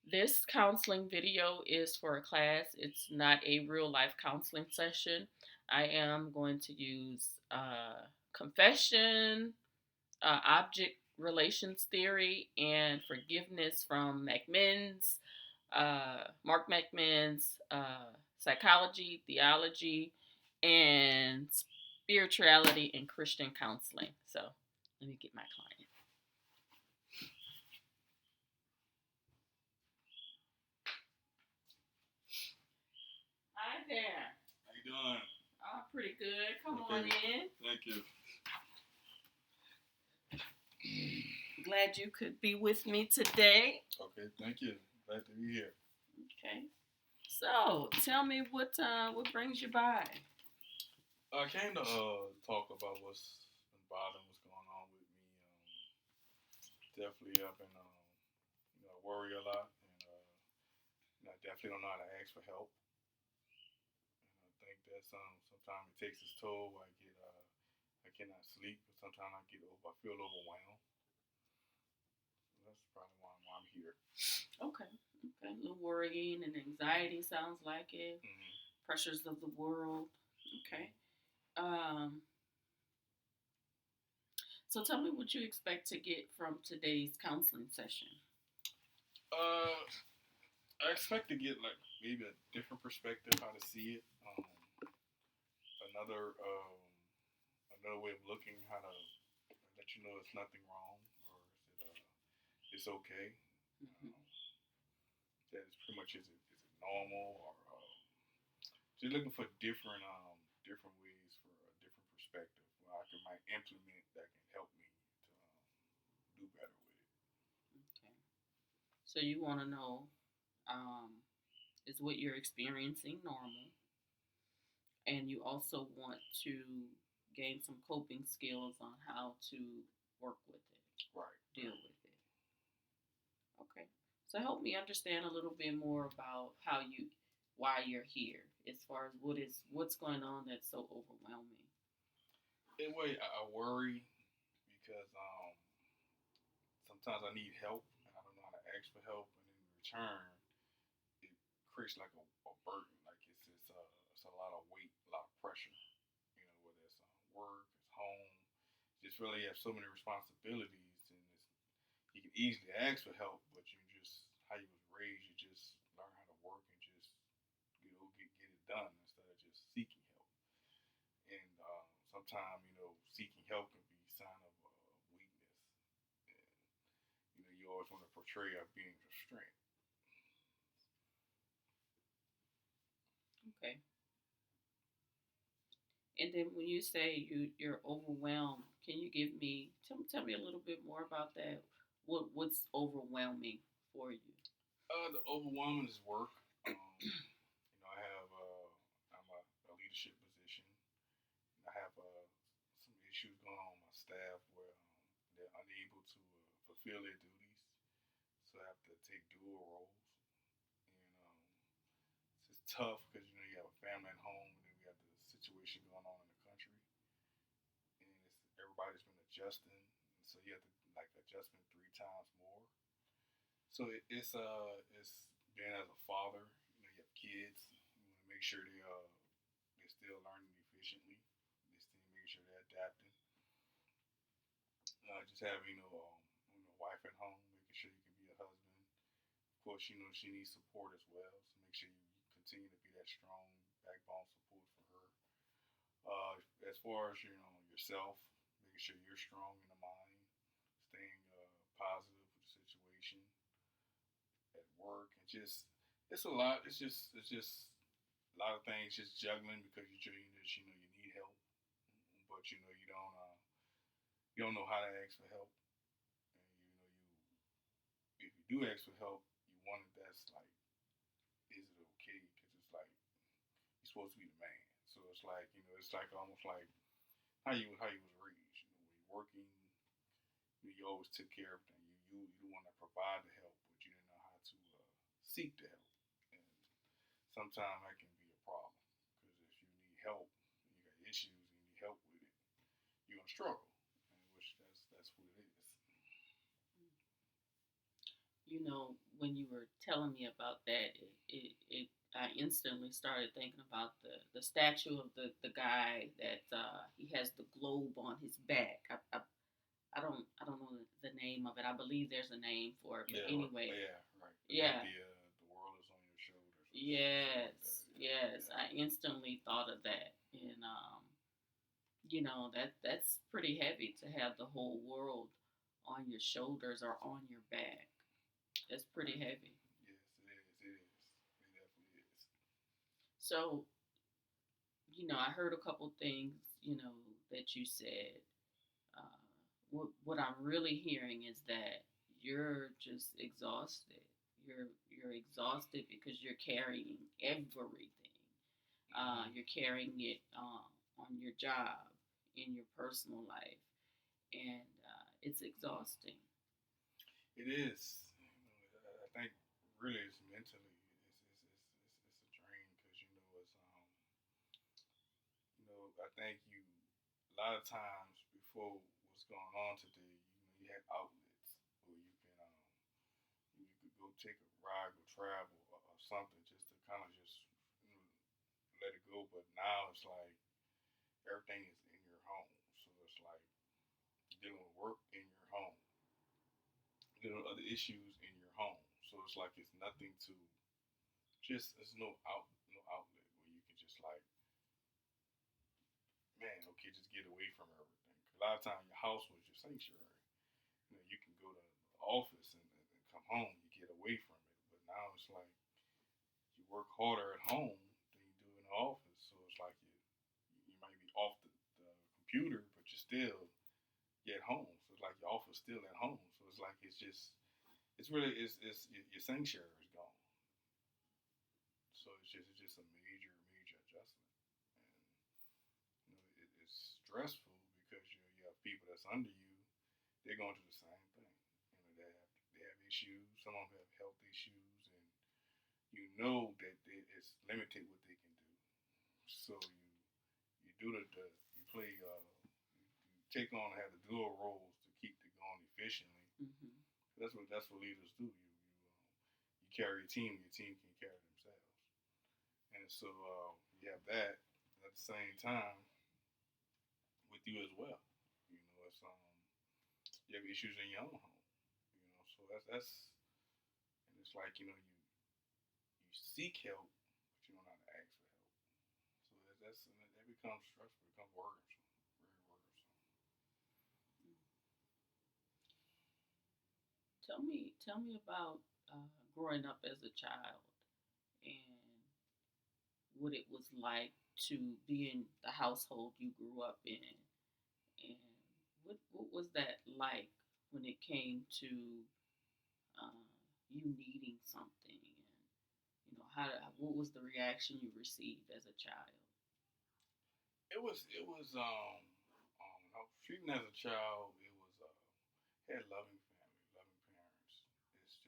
This counseling video is for a class. It's not a real life counseling session. I am going to use confession, object relations theory, and forgiveness from McMinn's, Mark McMinn's psychology, theology, and spirituality and Christian counseling. So let me get my client. Hi there. How you doing? Oh, pretty good. Come on in. Thank you. Glad you could be with me today. Okay, thank you. Glad to be here. Okay. So, tell me what brings you by? I came to talk about what's been bothering, what's going on with me. Definitely, I've been worry a lot, and I definitely don't know how to ask for help. And I think that sometimes it takes its toll. I cannot sleep, but sometimes I feel overwhelmed. That's probably why I'm here. Okay. Okay. A little worrying and anxiety sounds like it. Mm-hmm. Pressures of the world. Okay. Um. So tell me what you expect to get from today's counseling session. Uh, I expect to get like maybe a different perspective how to see it. Another another way of looking how to let you know it's nothing wrong or it's okay. Mm-hmm. That it's pretty much is it normal or just looking for different ways for a different perspective where I can might implement that can help me to do better with it. Okay. So you want to know, um, is what you're experiencing normal? And you also want to gain some coping skills on how to work with it, Right. deal with it. Okay. So help me understand a little bit more about why you're here, as far as what's going on that's so overwhelming. Anyway, I worry because sometimes I need help and I don't know how to ask for help, and in return, it creates like a burden. Like it's a lot of weight, a lot of pressure. You know, whether it's work, it's home, just really have so many responsibilities, and you can easily ask for help, but you just how you was raised, you just learn how to work and just get it done instead of just seeking help. And sometimes seeking help can be a sign of weakness, and you always want to portray our being of strength. Okay. And then when you say you're overwhelmed, can you tell me a little bit more about that? What's overwhelming for you? The overwhelming is work. I have I'm a leadership position. I have some issues going on with my staff where they're unable to fulfill their duties, so I have to take dual roles. And it's just tough because you have a family at home, and then we have the situation going on in the country, and everybody's been adjusting, so you have to like adjustment 3 times more. So it's being as a father, you have kids, you want to make sure they're still learning efficiently, they still making sure they're adapting. Just having wife at home, making sure you can be a husband. Of course, she needs support as well, so make sure you continue to be that strong backbone support for her. As far as yourself, making sure you're strong in the mind, staying positive with the situation at work, and just it's a lot. It's just a lot of things just juggling because you need help, but you don't know how to ask for help, and if you do ask for help, you want it that's like, is it okay? Because it's like you're supposed to be the man, so it's like it's like almost like how you was raised. When you're working, you always took care of everything. You the one that provide the help, but you didn't know how to seek the help, and sometimes that can be a problem because if you need help, and you got issues, and you need help with it, you're gonna struggle, and which that's what it is. You know, when you were telling me about that, I instantly started thinking about the statue of the guy that he has the globe on his back. I don't know the name of it. I believe there's a name for it, but Yeah, anyway, yeah, right. That yeah, the world is on your shoulders, or something like that. yes, Yeah, yes. yeah, I instantly thought of that, and you know that's pretty heavy to have the whole world on your shoulders or on your back. That's pretty right. heavy. Yes, it is. It is. It definitely is. So, I heard a couple things, that you said. Uh, what I'm really hearing is that you're just exhausted. You're exhausted because you're carrying everything. Hmm. You're carrying it on your job, in your personal life, and it's exhausting. It is. I think really it's mentally it's a drain because I think a lot of times before what's going on today, you had outlets where you could go take a ride, go travel or something just to kind of just you know, let it go. But now it's like everything is in your home, so it's like dealing with work in your home, dealing with other issues in your home. So it's like it's nothing to just there's no outlet where you can just like man okay just get away from everything. 'Cause a lot of times your house was your sanctuary. You can go to the office and come home, you get away from it. But now it's like you work harder at home than you do in the office. So it's like you might be off the computer, but you still get home. So it's like your office still at home. So it's like it's really it's your sanctuary is gone. So it's just a major adjustment, and it's stressful because you have people that's under you. They're going through the same thing. They have issues. Some of them have health issues, and you know that it's limited what they can do. So you do you play you take on have the dual roles to keep it going efficiently. Hmm. That's what leaders do. You carry a team. Your team can carry themselves, and so you have that. And at the same time, with you as well, it's you have issues in your own home. So that's and it's like you seek help, but you don't know how to ask for help. So that becomes stressful, becomes worrisome, very worrisome. Tell me about growing up as a child and what it was like to be in the household you grew up in, and what was that like when it came to uh, you needing something, and how what was the reaction you received as a child? When I was treating as a child, it was had loving family, loving parents. It's just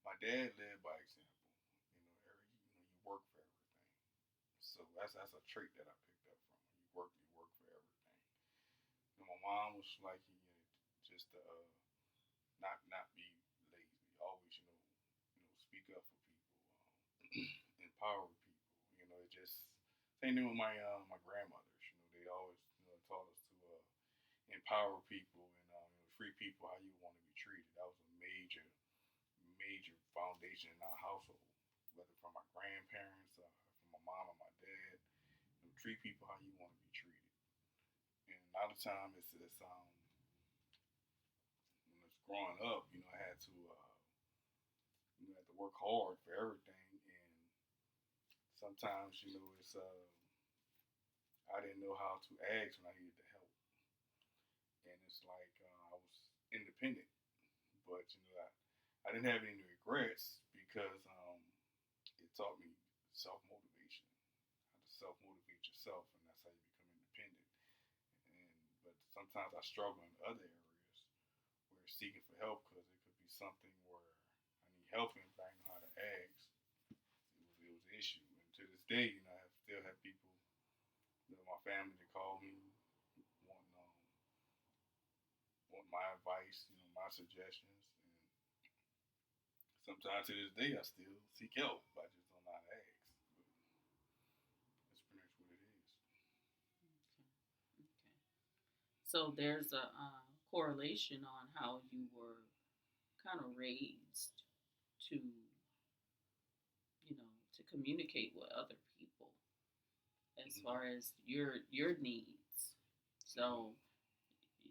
my dad led by example. You work for everything. So that's a trait that I picked up from him. You work for everything. My mom was like just not be lazy. Always speak up for people, empower people. It just same thing with my grandmothers. They always taught us to empower people and free people how you want to be treated. That was a major foundation in our household, whether from my grandparents, from my mom and my dad. Treat people how you want to be treated. And a lot of time it's when it's growing up, I had to work hard for everything, and sometimes it's I didn't know how to ask when I needed the help, and it's like I was independent, but I didn't have any regrets because it taught me self motivation, how to self motivate yourself, and that's how you become independent. And but sometimes I struggle in other areas where seeking for help because it could be something where I need help in, but I didn't know how to ask. It was an issue, and to this day, I still have people, my family, that call me want want my advice, my suggestions, and sometimes to this day I still seek help. I just don't know how to ask. But that's pretty much what it is. Okay. So there's a correlation on how you were kind of raised to, to communicate with other people as Mm-hmm. far as your needs. Mm-hmm. So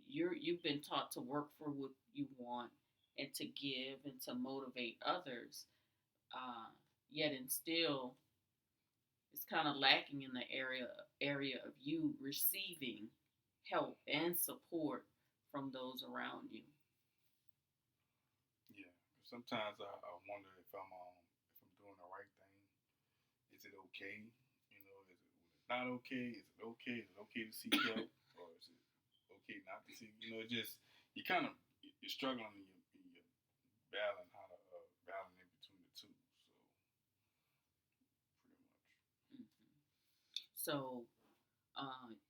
you've been taught to work for what you want and to give and to motivate others. Uh, Yet and still, it's kind of lacking in the area of you receiving help and support from those around you. Yeah. Sometimes I wonder if I'm doing the right thing. Is it okay? Is it when it's not okay? Is it okay? Is it okay to seek help, or is it okay not to seek? It just you kind of you're struggling in your battling how to balance in between the two. So pretty much. Mhm. So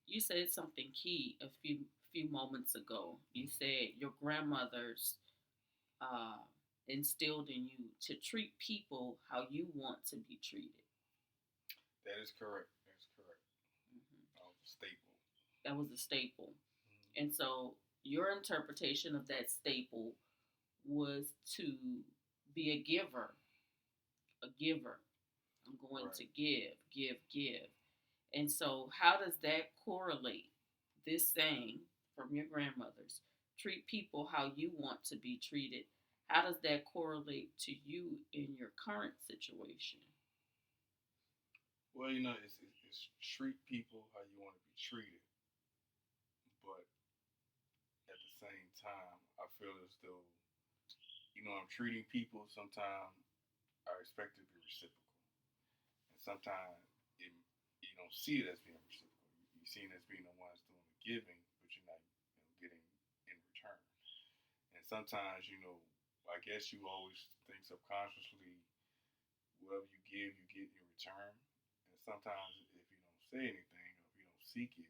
you said something key a few moments ago. You Mm-hmm. said your grandmother's uh, instilled in you to treat people how you want to be treated. That is correct. That's correct. Mhm. Staple. That was a staple. Mm-hmm. And so your interpretation of that staple was to be a giver, a giver. I'm going Right. to give, give, give. And so, how does that correlate? This saying from your grandmothers, treat people how you want to be treated. How does that correlate to you in your current situation? Well, it's treat people how you want to be treated, but at the same time, I feel as though I'm treating people. Sometimes I expect it to be reciprocal, and sometimes it, you don't see it as being reciprocal. You see it as being the ones doing the giving, but you're not getting in return. And sometimes, I guess you always think subconsciously, whatever you give, you get in return. And sometimes, if you don't say anything or if you don't seek it,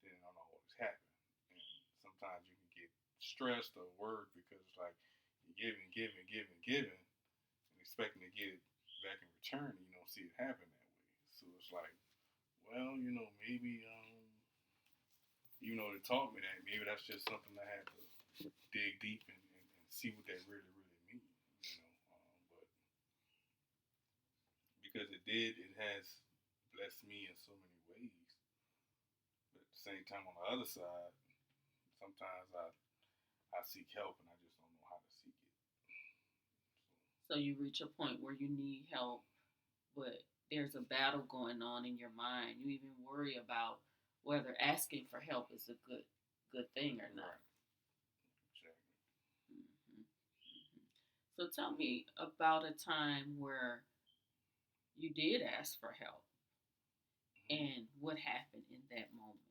then it don't always happen. And sometimes you can get stressed or worried because it's like you're giving, giving, giving, giving, and expecting to get it back in return, and you don't see it happen that way. So it's like, well, maybe, even though they taught me that, maybe that's just something I have to dig deep and see what that really, really means. But because it has blessed me in so many ways. But at the same time, on the other side, sometimes I seek help and I just don't know how to seek it. So you reach a point where you need help, but there's a battle going on in your mind. You even worry about whether asking for help is a good thing or So, not. right, exactly. Hmm. So tell me about a time where you did ask for help Mm-hmm. and what happened in that moment.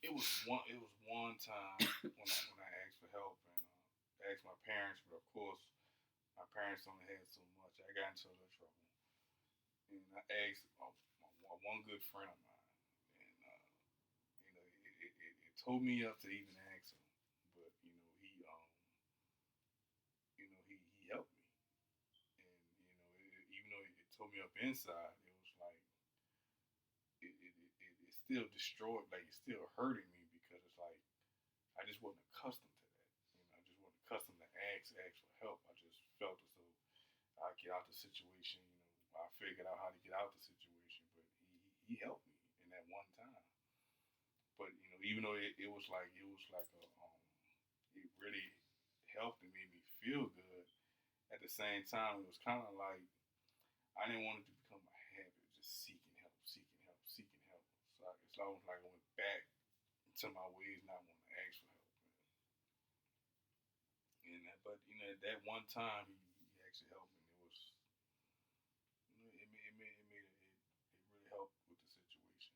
It was one time when I asked for help and asked my parents, but of course my parents only had so much. I got into a little trouble, and I asked one good friend of mine, and it tore me up to even ask him, but he helped me, and even though it tore me up inside, it was like it still destroyed, like it's still hurting me because it's like I just wasn't accustomed to that. I just wasn't accustomed to ask for help. I just felt as though I get out the situation. I figured out how to get out the situation, but he helped me in that one time. But even though it was like it really helped and made me feel good. At the same time, it was kind of like I didn't want it to become a habit, just seeking help, seeking help, seeking help. So it's almost like I went back to my ways, not wanting to ask for help. But that one time he actually helped me. It was it really helped with the situation.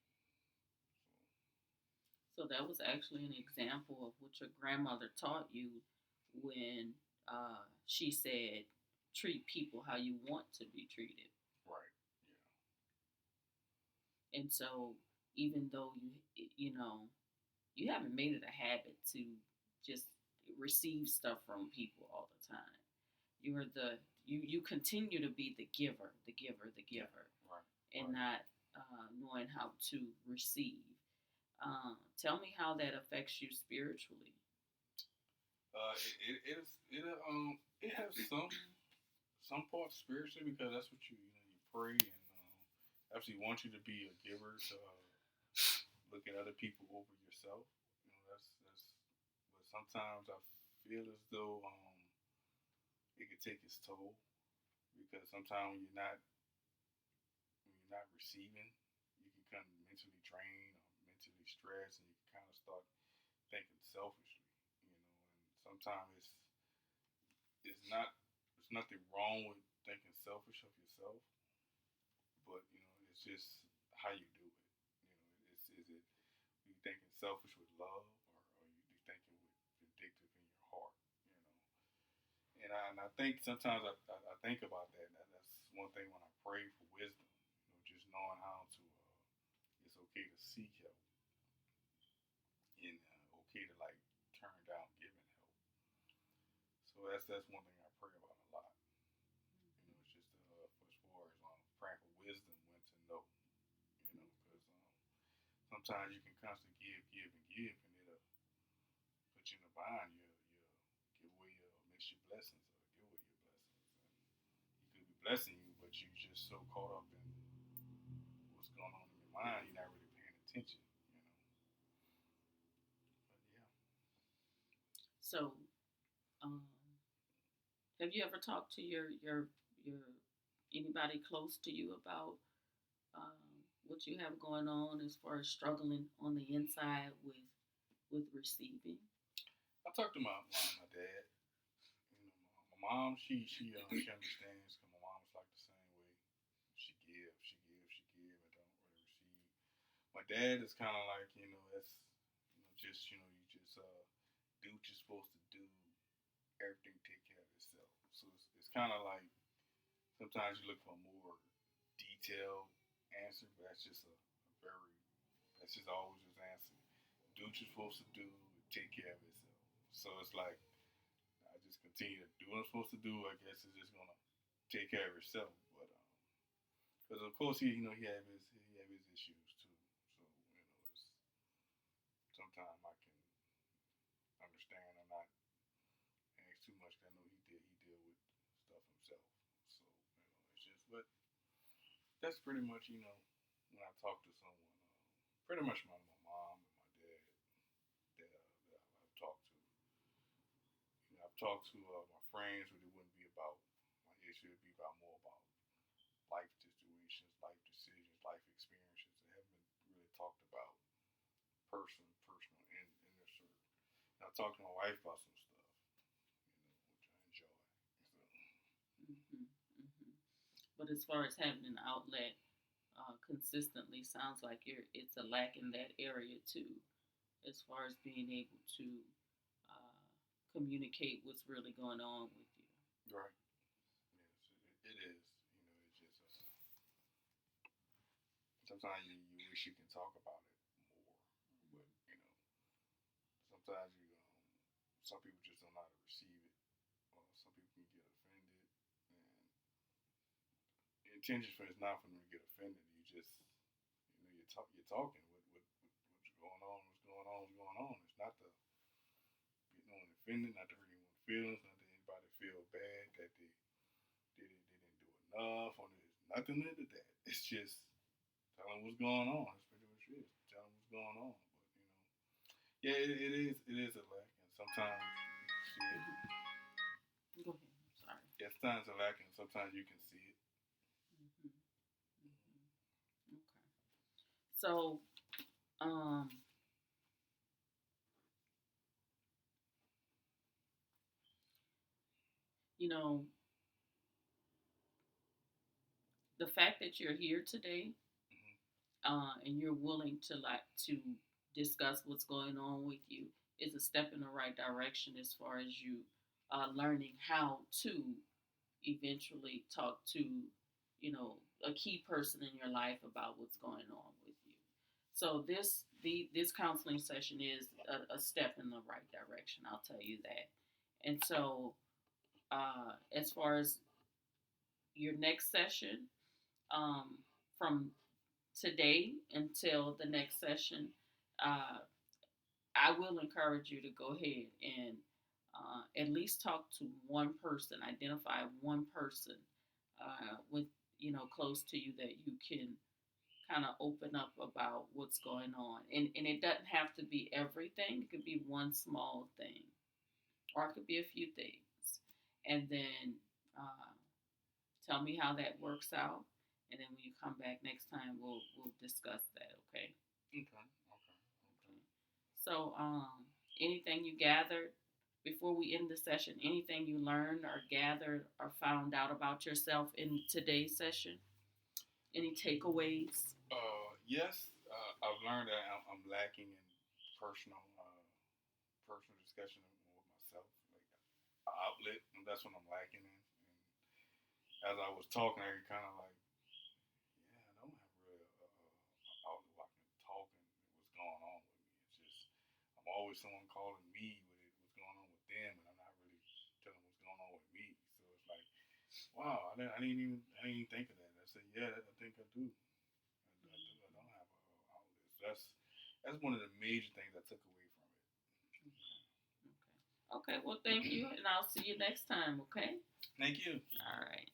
So that was actually an example of what your grandmother taught you when she said, "Treat people how you want to be treated." So right, And so, even though you haven't made it a habit to just receive stuff from people all the time, You're the you continue to be the giver, the giver, the Yeah. giver, Right. and Right. not knowing how to receive. Tell me how that affects you spiritually. It has some parts spiritually because that's what you pray and actually want you to be a giver to look at other people over yourself. That's. But sometimes I feel as though it could take its toll because sometimes when you're not receiving, you can kind of mentally drain or mentally stressed, and you can kind of start thinking selfishly. And sometimes it's not there's nothing wrong with thinking selfish of yourself, but it's just how you do it. Is it you thinking selfish with love, or you thinking with vindictive in your heart? And I think sometimes I think about that. That's one thing when I pray for wisdom. Just knowing how to. It's okay to seek help, and okay to like turn down giving help. So that's one thing I pray about a lot. It's just as far as praying for wisdom, when to know. Because sometimes you can constantly give, and give, and it'll put you in a bind. You give away your miss your blessings, or give away your blessings. And he could be blessing you, but you just so caught up in what's going on in your mind, you're not really paying attention. But yeah, So, um, have you ever talked to your anybody close to you about what you have going on as far as struggling on the inside with receiving? I talked to my dad. My mom, she understands because my mom's like the same way. She give, and don't really receive. My dad is kind of like that's just you just do what you're supposed to do. Everything take care of itself. So it's kind of like sometimes you look for a more detailed answer, but very that's just always his answer. Do what you're supposed to do. Take care of itself. So it's like I just continue to do what I'm supposed to do. I guess it's just gonna take care of itself. But because of course he have his issues too. So it's sometimes I can understand or not ask too much. 'Cause I know he deal with stuff himself. So it's just but that's pretty much when I talk to someone, pretty much my mom and my dad that I've talked to. I've talked to my friends, but it wouldn't be about my issue. It'd be about more about life situations, life decisions, life experiences that haven't been really talked about personal and inner circle. And I talked to my wife about some stuff, which I enjoy. So, Hmm. Hmm. But as far as having an outlet consistently, sounds like it's a lack in that area too, as far as being able to uh, communicate what's really going on with you. right. Yes, it is. It's just sometimes you wish you can talk about it more, but sometimes some people just don't know how to receive it, or some people can get offended, and the intention for it's not for them to get offended. You just you're talking. What's going on? What's going on? What's going on? It's not to get no one offended, not to hurt anyone's feelings, not to anybody feel bad that they didn't do enough, or there's nothing into that. It's just tell them what's going on. That's pretty much it. Tell them what's going on. But yeah, it is a lack, and sometimes you see it. Hmm. Go ahead. I'm sorry. Yeah, sometimes a lack, and sometimes you can see it. Hmm. Hmm. Okay. So, um, you know, the fact that you're here today Hmm. and you're willing to discuss what's going on with you is a step in the right direction as far as you learning how to eventually talk to a key person in your life about what's going on with you. So this counseling session is a step in the right direction. I'll tell you that. And so As far as your next session, um, from today until the next session, uh, I will encourage you to go ahead and at least talk to one person, identify one person with close to you that you can kind of open up about what's going on, and it doesn't have to be everything. It could be one small thing, or it could be a few things, and then uh, tell me how that works out, and then when you come back next time, we'll discuss that. Okay. Okay. Okay. Okay. So, anything you gathered before we end the session? Anything you learned or gathered or found out about yourself in today's session? Any takeaways? Yes. I've learned that I'm lacking in personal, personal discussion with myself, like outlet. And that's what I'm lacking in. And as I was talking, I kind of like, yeah, I don't have really a outlet where I can talk and what's going on with me. It's just I'm always someone calling me with it, what's going on with them, and I'm not really telling what's going on with me. So it's like, wow, I didn't even think of that. I said, yeah, I think I do. I don't have a outlet. So that's one of the major things I took away from it. Okay. Okay. Well, thank you, and I'll see you next time. Okay. Thank you. All right.